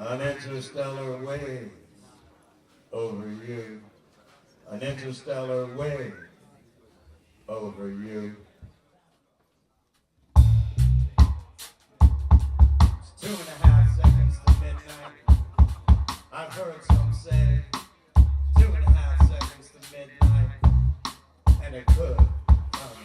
An interstellar wave over you. An interstellar wave over you. It's 2.5 seconds to midnight. I've heard some say 2.5 seconds to midnight, and it could come.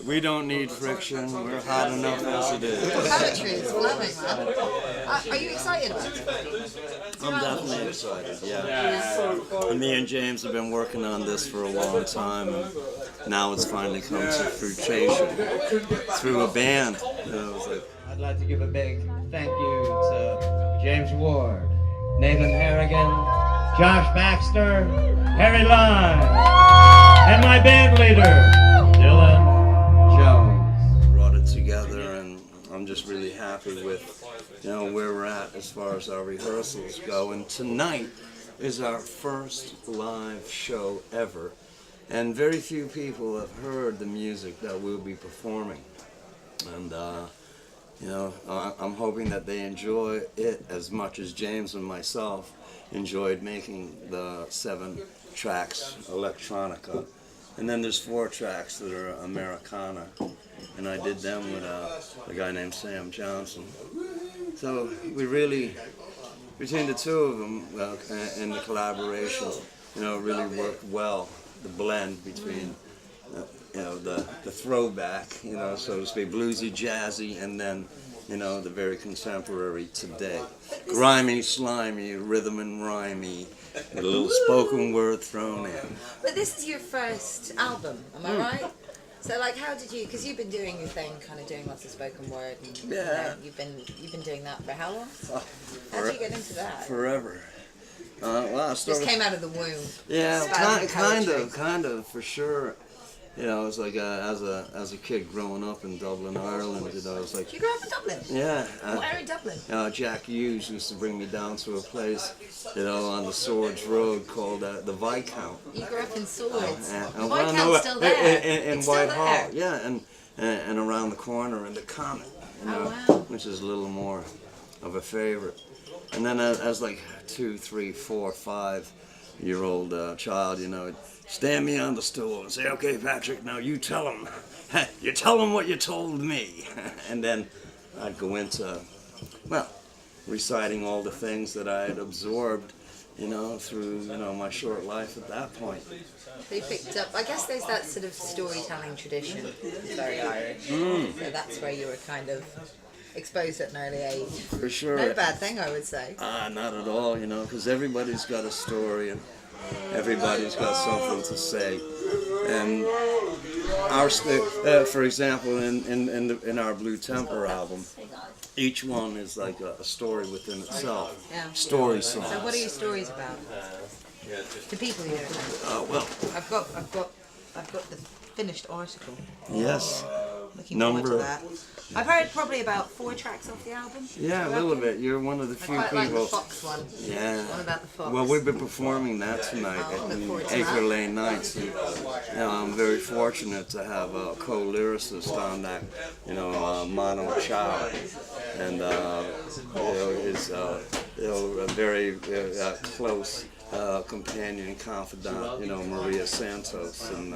We don't need friction. We're hot enough as it is. Poetry is flowing, man. Are you excited about it? I'm definitely excited, yeah. Me and James have been working on this for a long time, and now it's finally come to fruition through a band. I'd like to give a big thank you to James Ward, Nathan Harrigan, Josh Baxter, Harry Lyons, and my band leader, Dylan Jones. Brought it together, and I'm just really happy with where we're at as far as our rehearsals go. And tonight is our first live show ever, and very few people have heard the music that we'll be performing. And you know, I'm hoping that they enjoy it as much as James and myself enjoyed making the 7 tracks electronica. And then there's 4 tracks that are Americana, and I did them with a guy named Sam Johnson. So we really, between the 2 of them and the collaboration, you know, really worked well. The blend between you know, the throwback, you know, so to speak, bluesy, jazzy, and then, you know, the very contemporary today. Grimy, slimy, rhythm and rhymey, a little spoken word thrown in. But this is your first album, am I right? So like, how did you? Because you've been doing your thing, kind of doing lots of spoken word. And, Yeah. You know, you've been doing that for how long? How did you get into that? Forever. Well, I Just started, came out of the womb. yeah, spouting kind of, for sure. You know, it was like as a kid growing up in Dublin, Ireland. You know, it was like, You grew up in Dublin? yeah. Where in Dublin? Jack Hughes used to bring me down to a place, you know, on the Swords Road called the Viscount. You grew up in Swords. And, The Viscount's still there. In It's still Whitehall, there. yeah, and around the corner in the Comet, you know, Oh, wow. which is a little more of a favorite. And then as like 2, 3, 4, 5-year-old child, you know, stand me on the stool and say, "Okay, Patrick, now you tell him. You tell him what you told me." And then I'd go into, well, reciting all the things that I had absorbed, you know, through, you know, my short life at that point. They picked up. I guess there's that sort of storytelling tradition. It's very Irish. So that's where you were kind of exposed at an early age. For sure. No bad thing, I would say. Not at all, you know, because everybody's got a story and everybody's got something to say. And our, for example, in our Blue Temper album, each one is like a story within itself. Yeah. Story song. So what are your stories about? The people you know. Well, I've got the finished article. yes. Looking forward to Number- that. I've heard probably about 4 tracks off the album. Yeah, a little bit. You're one of the I few quite like the people. Fox one. Yeah. One about the fox. Well, we've been performing that tonight Oh, at look forward to Acre that. Lane Nights. And, you know, I'm very fortunate to have a co-lyricist on that, you know, Mono Chow. And, you know, is a very close companion, confidant, you know, Maria Santos. And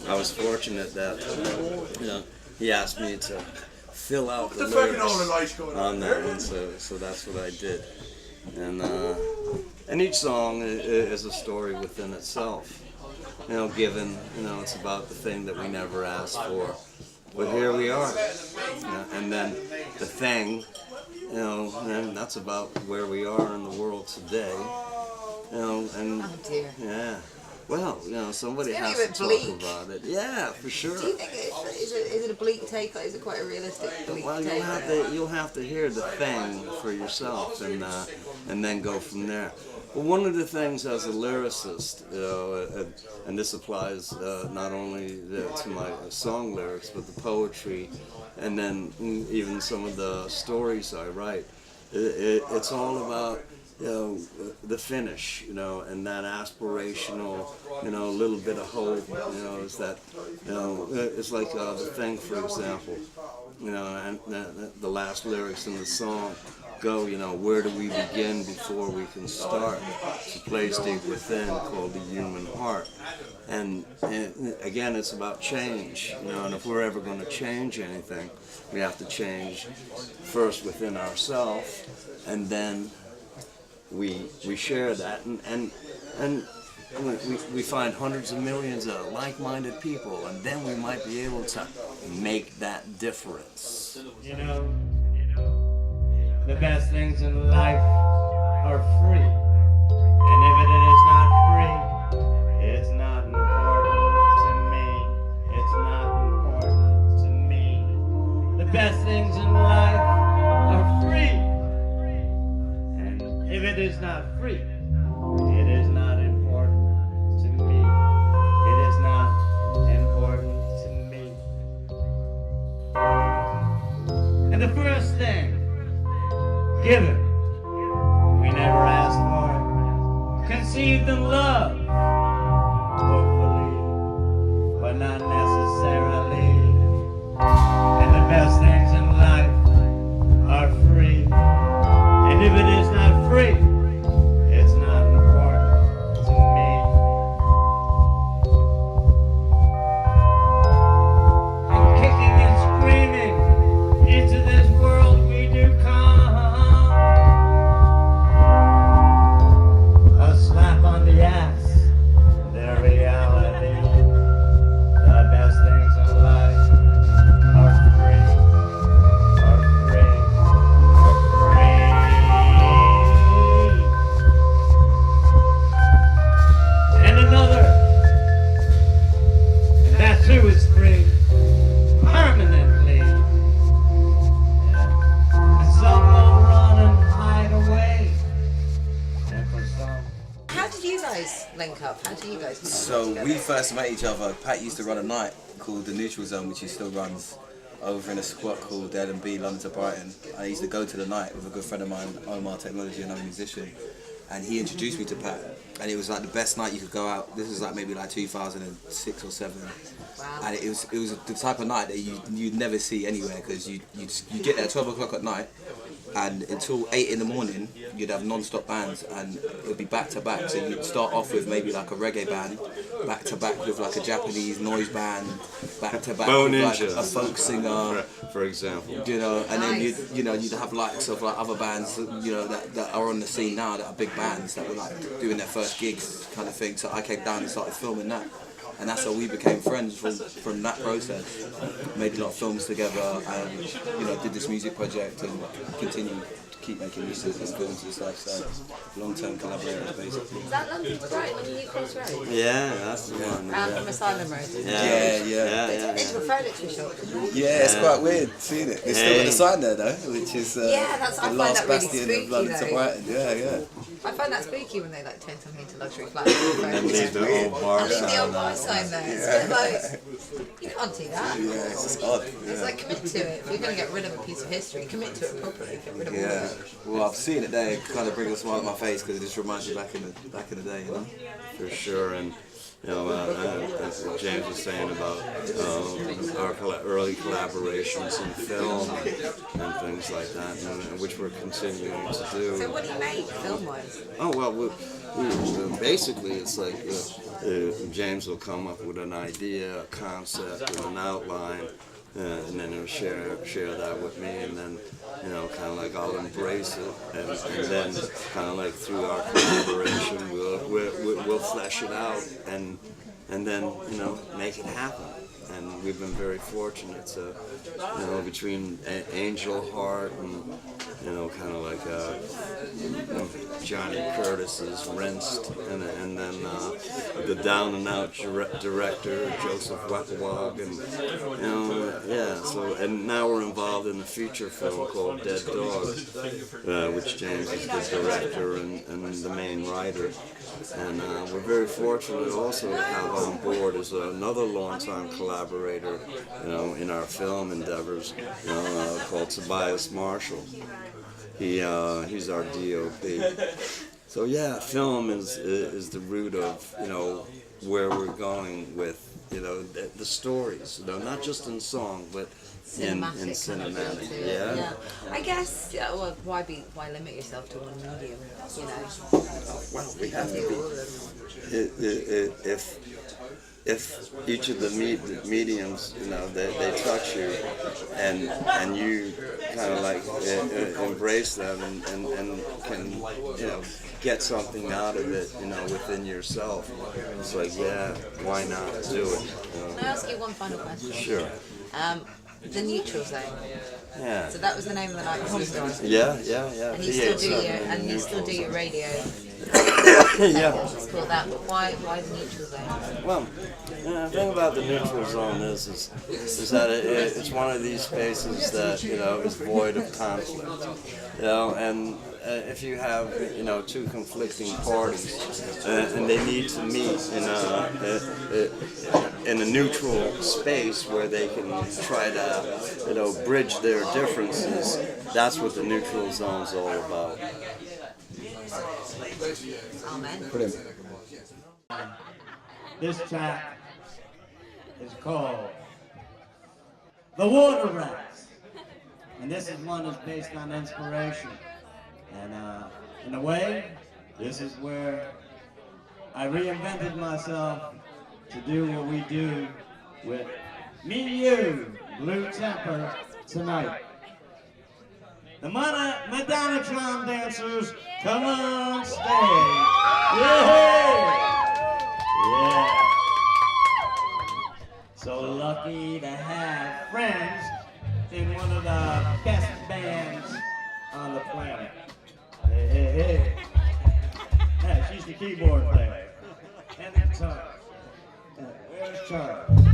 I was fortunate that, you know, he asked me to fill out the lyrics on that one, so that's what I did. And each song is a story within itself. You know, given, you know, it's about the thing that we never asked for. But here we are. You know, and then the thing, you know, and that's about where we are in the world today. You know, and Oh dear. yeah. Well, you know, somebody It's has getting to a bit talk bleak. about it. Yeah, for sure. Do you think is it a bleak take, or is it quite a realistic bleak Well, take? you'll have to hear the thing for yourself, and then go from there. Well, one of the things as a lyricist, you know, and this applies not only to my song lyrics, but the poetry, and then even some of the stories I write. It's all about, you know, the finish, you know, and that aspirational, you know, little bit of hope, you know, is that, you know, it's like the thing, for example, you know, and the last lyrics in the song go, you know, where do we begin before we can start? It's a place deep within called the human heart. And again, it's about change, you know, and if we're ever going to change anything, we have to change first within ourselves, and then we share that, and we find hundreds of millions of like-minded people, and then we might be able to make that difference. You know, the best things in life are free. And if it is not free, it's not important to me. It's not important to me. The best things in life are free. And if it is not free, it is not important to me. It is not important to me. And the first thing given, we never asked for. guys come So together? we first met each other. Pat used to run a night called the Neutral Zone, which he still runs over in a squat called L&B, London to Brighton. I used to go to the night with a good friend of mine, Omar Technology, another musician, and he introduced me to Pat. And it was like the best night you could go out. This was like maybe like 2006 or 7. Wow. And it was the type of night that you'd never see anywhere, because you get there at 12 o'clock at night, and until 8 in the morning you'd have non-stop bands, and it would be back to back. So you'd start off with maybe like a reggae band, back to back with like a Japanese noise band, back to back with like a folk singer, for example. you know, and then Nice. you'd have likes of like other bands, you know, that are on the scene now, that are big bands that were like doing their first gigs kind of thing. So I came down and started filming that. And that's how we became friends from that process. Made a lot of films together, and you know, did this music project, and continued to keep making music and films and stuff. So long-term collaborators, basically. Is that London to Brighton on New Cross Road? Yeah, that's the one. Round from Asylum Road. Yeah. It's a furniture shop, isn't it? Yeah, it's quite weird seeing it. It's still got the sign there though, which is Yeah, that's- I the find last that really bastion spooky, of London to though. Brighton. Yeah. I find that spooky when they like turn something into luxury flats. And leave the old bar And leave the sign old bar there. sign there. It's a bit like, you can't do that. Yeah, it's just odd. It's like, commit to it. If you're going to get rid of a piece of history, commit to it properly. Get rid of all Yeah. of it. Well, I've seen it there. It kind of brings a smile on my face, because it just reminds me back in the day, you know. For sure, and you know, as James was saying about our early collaborations in film and things like that, and which we're continuing to do. So what do you make film-wise? Oh well, we basically it's like James will come up with an idea, a concept, and an outline, and then he'll share that with me, and then you know, kind of like I'll embrace it, and then kind of like through our collaboration, we'll flesh it out, and then you know, make it happen. And we've been very fortunate to, you know, between Angel Heart and, you know, kind of like Johnny Curtis's Rinsed, and then the down and out director Joseph Wackwag, and you know, yeah. So and now we're involved in a feature film called Dead Dog, which James is the director and the main writer. And we're very fortunate also to have on board as another longtime collaborator, you know, in our film endeavors, you know, called Tobias Marshall. He's our DOP. So yeah, film is the root of, you know, where we're going with, you know, the stories, you know, not just in song, but in cinematic. Yeah. I guess. Yeah, well, why limit yourself to one medium? You know. Well, we have to Do all of them. if each of the mediums, you know, they touch you, and you kind of like embrace them and can, you know, get something out of it, you know, within yourself. It's like, yeah, why not do it? You know? Can I ask you one final question? Sure. The Neutral Zone. Yeah. So that was the name of the night before. Yeah. And you still do your radio. Yeah. It's called that. But why the Neutral Zone? Well, the thing about the neutral zone is that it's one of these spaces that, you know, is void of conflict. You know, and if you have, you know, two conflicting parties and they need to meet in a neutral space where they can try to, you know, bridge their differences, that's what the neutral zone's all about. Amen. Brilliant. This track is called The Water Rats. And this is one that's based on inspiration. And in a way, this is where I reinvented myself to do what we do with me and you, Blue Temper, tonight. The MADONNATRON Dancers, come on stage. Yeah. So lucky to have friends in one of the best bands on the planet. Hey. Yeah, she's the keyboard player. And the guitar. Where's Charlie?